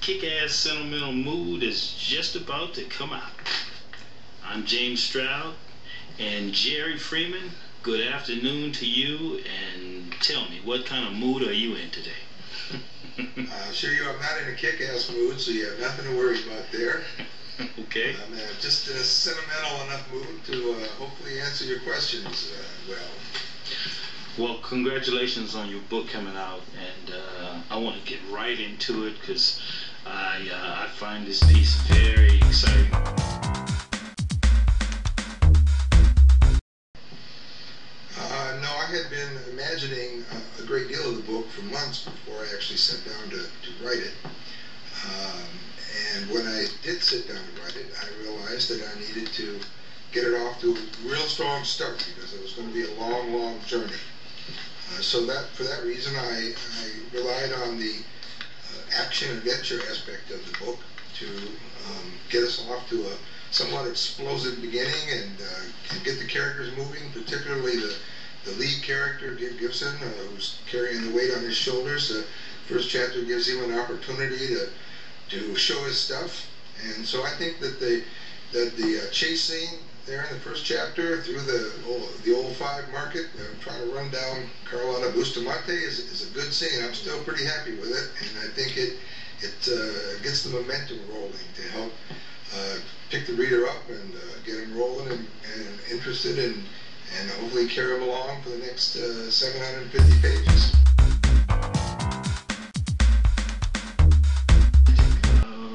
Kick Ass Sentimental Mood is just about to come out. I'm James Stroud, and Jerry Freeman, good afternoon to you, and tell me, what kind of mood are you in today? Sure you I'm not in a kick-ass mood, so you have nothing to worry about there. Okay. I'm just in a sentimental enough mood to hopefully answer your questions Well, congratulations on your book coming out, and I want to get right into it because I find this piece very exciting. No, I had been imagining a great deal of the book for months before I actually sat down to write it. And when I did sit down to write it, I realized that I needed to get it off to a real strong start because it was going to be a long, long journey. So for that reason, I relied on the action-adventure aspect of the book to get us off to a somewhat explosive beginning and get the characters moving, particularly the lead character, Gibson, who's carrying the weight on his shoulders. The first chapter gives him an opportunity to show his stuff, and so I think that the chase scene there in the first chapter through the old 5 market, trying to run down Carlotta Bustamante is a good scene. I'm still pretty happy with it, and I think it gets the momentum rolling to help pick the reader up and get him rolling and interested and hopefully carry him along for the next 750 pages.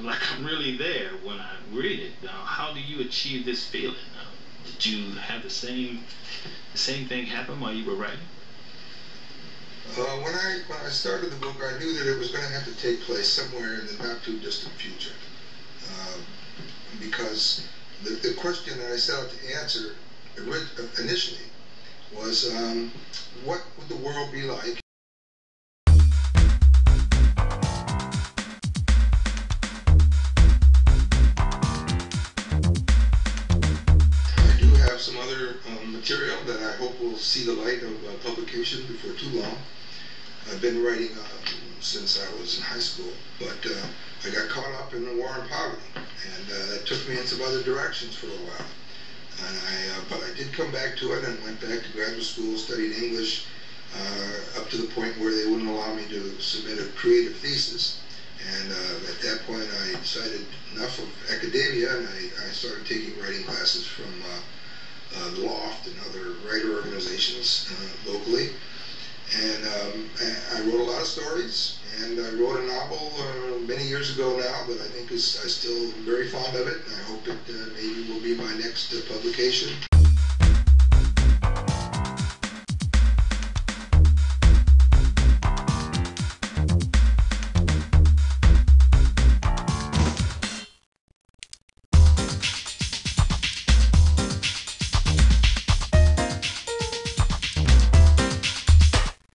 Like I'm really there when I read it. Now, how do you achieve this feeling? Did you have the same thing happen while you were writing? When I started the book, I knew that it was going to have to take place somewhere in the not too distant future, because the question that I set out to answer initially was, what would the world be like? I do have some other material that I hope will see the light of publication before too long. I've been writing since I was in high school, but I got caught up in the war on poverty, and that took me in some other directions for a while. But I did come back to it and went back to graduate school, studied English up to the point where they wouldn't allow me to submit a creative thesis. And at that point, I decided enough of academia, and I started taking writing classes from the Loft and other writer organizations locally. And I wrote a lot of stories, and I wrote a novel many years ago now that I think I still am very fond of it, and I hope it maybe will be my next publication.